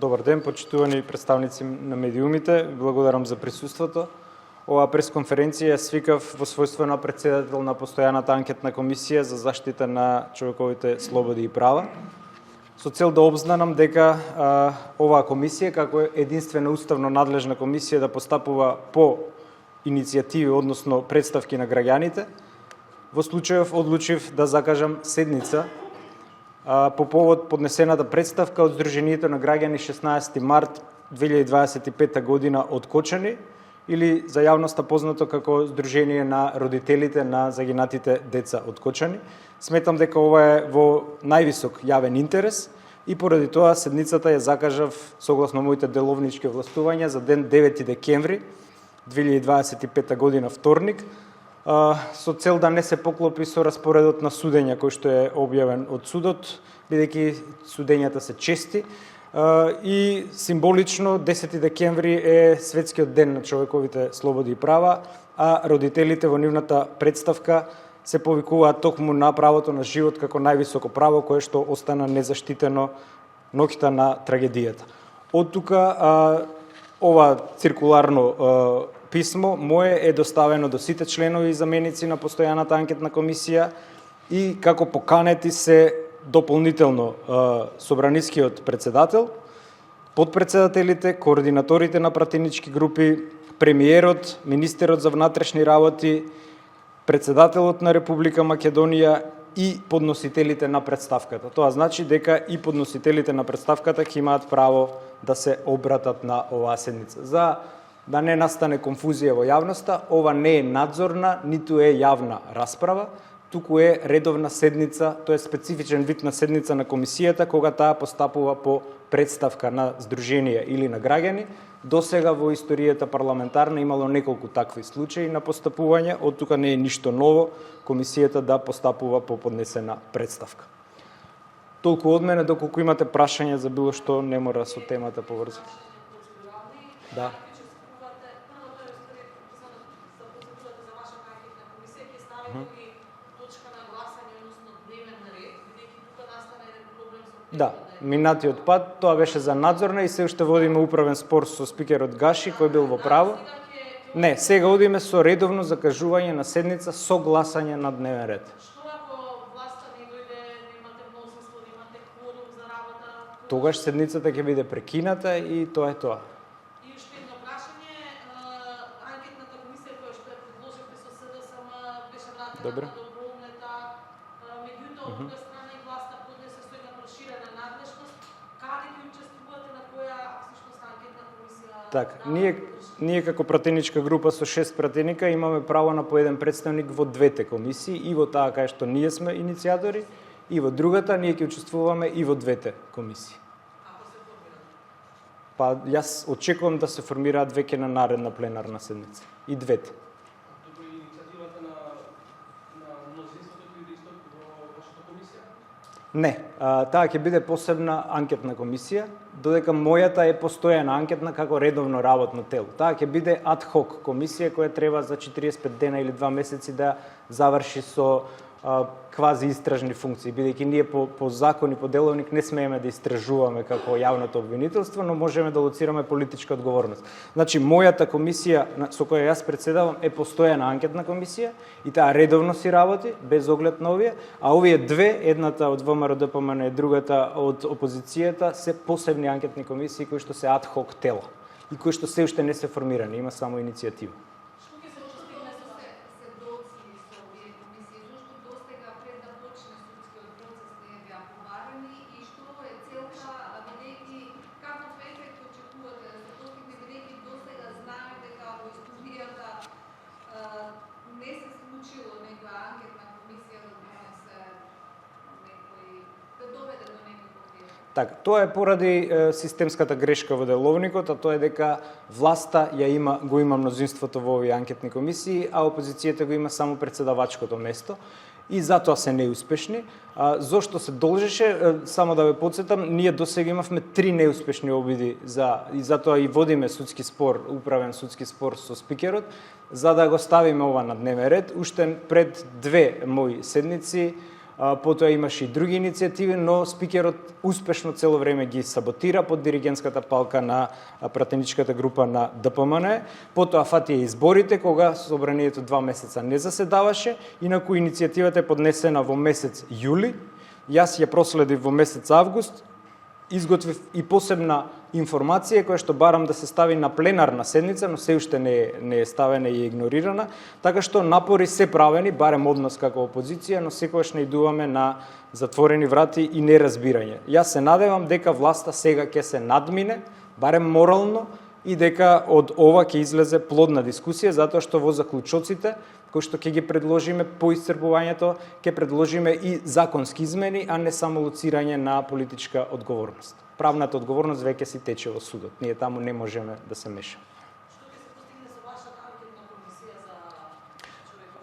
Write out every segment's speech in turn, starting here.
Добар ден, почитувани представници на медиумите. Благодарам за присуството. Оваа пресконференција свикав во својство на председател на постојаната анкетна комисија за заштита на човековите слободи и права, со цел да обзнанам дека оваа комисија, како единствена уставно надлежна комисија да постапува по иницијативи, односно представки на граѓаните, во случајов одлучив да закажам седница по повод поднесената представка од Сдруженијето на граѓани 16 март 2025 година од Кочани, или за јавноста познато како Сдружение на родителите на загинатите деца од Кочани. Сметам дека ова е во највисок јавен интерес и поради тоа седницата ја закажав согласно моите деловнички властувања за ден 9 декември 2025 година вторник, со цел да не се поклопи со распоредот на судење кој што е објавен од судот, бидејќи судењата се чести и символично 10 декември е светскиот ден на човековите слободи и права, а родителите во нивната представка се повикуваат токму на правото на живот како највисоко право кое што остана незаштитено ноќта на трагедијата. Од тука ова циркуларно писмо мое е доставено до сите членови и заменици на постојаната анкетна комисија и како поканети се дополнително собранискиот председател, подпредседателите, координаторите на пратенички групи, премиерот, министерот за внатрешни работи, председателот на Република Македонија и подносителите на представката. Тоа значи дека и подносителите на представката ќе имаат право да се обратат на оваа седница. За да не настане конфузија во јавноста, ова не е надзорна, ниту е јавна расправа, туку е редовна седница, тоа е специфичен вид на седница на комисијата, кога таа постапува по представка на здруженија или на граѓани. Досега во историјата парламентарна имало неколку такви случаи на постапување, од тука не е ништо ново комисијата да постапува по поднесена представка. Толку од мене, доколку имате прашања за било што, не мора со темата поврзано. Да. Да, минатиот пат тоа беше за надзорна и се уште водиме управен спор со спикерот Гаши кој бил во право. Не, сега одиме со редовно закажување на седница со гласање на дневен ред. Што ако власта не дојде, немате мнозинство, немате кворум за работа? Тогаш седницата ќе биде прекината и тоа е тоа. И уште едно прашање, анкетната комисија која што ја предложивте со СДСМ беше вратена Добре. на доброволната, меѓутоа од друга страна и власта поднесе со една проширена надлежност. Каде ќе учествувате, на која всушност анкетна комисија? Так, ние како пратеничка група со 6 пратеника имаме право на по еден представник во двете комисии, и во таа кај што ние сме иницијатори, и во другата ние ќе учествуваме и во двете комисии. Ако се формираат? Па јас очекувам да се формираат веќе на наредна пленарна седница. И двете. Туку и иницијативата на мнозинството ќе биде исто во вашата комисија? Не, таа ќе биде посебна анкетна комисија, додека мојата е постојана анкетна како редовно работно тело. Таа ќе биде ад хок комисија која треба за 45 дена или 2 месеци да заврши со квази истражни функции, бидејќи ние по закон и по деловник не смееме да истражуваме како јавното обвинителство, но можеме да лоцираме политичка одговорност. Значи, мојата комисија со која јас председавам е постојана анкетна комисија и таа редовно си работи, без оглед на овие, а овие две, едната од ВМРО-ДПМН и другата од опозицијата, се посебни анкетни комисии кои што се ад хок тела и кои што се уште не се формирани, има само иницијатива. Што ќе се постигне со се? Седоци со овие комисии, зашто достига пред да почне судскиот процес не беа поварени и што е целта, бидејќи каков ефект очекувате да се постигне, бидејќи достига знаеме дека во историјата не се случило некоја анкетна комисија да донесе некој, да доведе до некој ефект. Така, тоа е поради системската грешка во деловникот, а тоа е дека власта го има мнозинството во овие анкетни комисии, а опозицијата го има само председавачкото место и затоа се неуспешни. Зошто се должеше, само да ве потсетам, ние досега имавме 3 неуспешни обиди и затоа и водиме судски спор, управен судски спор со спикерот, за да го ставиме ова на дневен ред. Уште пред 2 мои седници потоа имаше и други иницијативи, но спикерот успешно цело време ги саботира под диригентската палка на пратеничката група на ДПМН. Потоа фати изборите, кога собранието 2 месеца не заседаваше, инаку иницијативата е поднесена во месец јули. Јас ја проследив во месец август, изготвив и посебна информација која што барам да се стави на пленарна седница, но се уште не е ставена и игнорирана, така што напори се правени, барем од нас како опозиција, но секогаш не идуваме на затворени врати и неразбирање. Јас се надевам дека власта сега ќе се надмине, барем морално, и дека од ова ќе излезе плодна дискусија, затоа што во заклучоците, кои што ќе ги предложиме по исцрпувањето, ќе предложиме и законски измени, а не само лоцирање на политичка одговорност. Правната одговорност веќе си тече во судот. Ние таму не можеме да се мешаме. Што ќе се постигне со вашата анкетна комисија за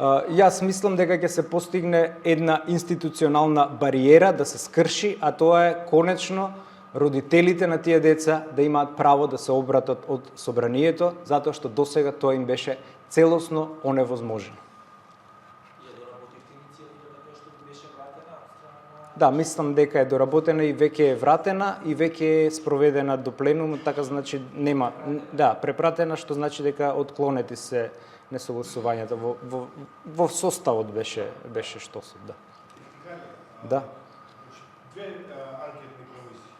човек? Јас мислам дека ќе се постигне една институционална бариера да се скрши, а тоа е конечно родителите на тие деца да имаат право да се обратат од собранието, затоа што досега тоа им беше целосно оневозможено. Да, мислам дека е доработена и веќе е вратена и веќе е спроведена до пленум, така значи нема, да, препратена, што значи дека отклонети се несогласувањата во составот беше што се, да. Да. Две анкетни комисии.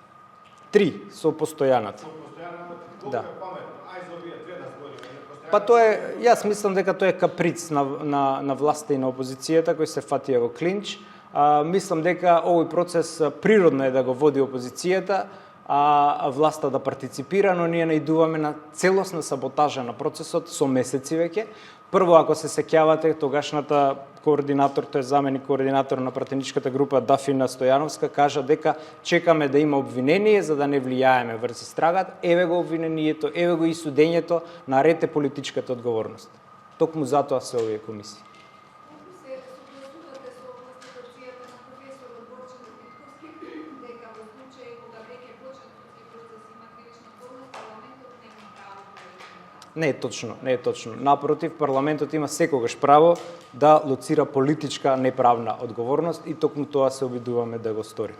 3 со постојаната. Да. Па тоа е, јас мислам дека тоа е каприц на власта и на опозицијата кои се фатија во клинч. Мислам дека овој процес природно е да го води опозицијата, а власта да партиципира, но ние наидуваме на целосна саботажа на процесот со месеци веќе. Прво, ако се сеќавате, тогашната координатор, тој заменик координатор на пратеничката група Дафина Стојановска кажа дека чекаме да има обвинение за да не влијаеме врз истрагата. Еве го обвинението, еве го и судењето, наред е политичката одговорност. Токму затоа се овие комисии. Не е точно. Напротив, парламентот има секогаш право да лоцира политичка неправна одговорност и токму тоа се обидуваме да го сториме.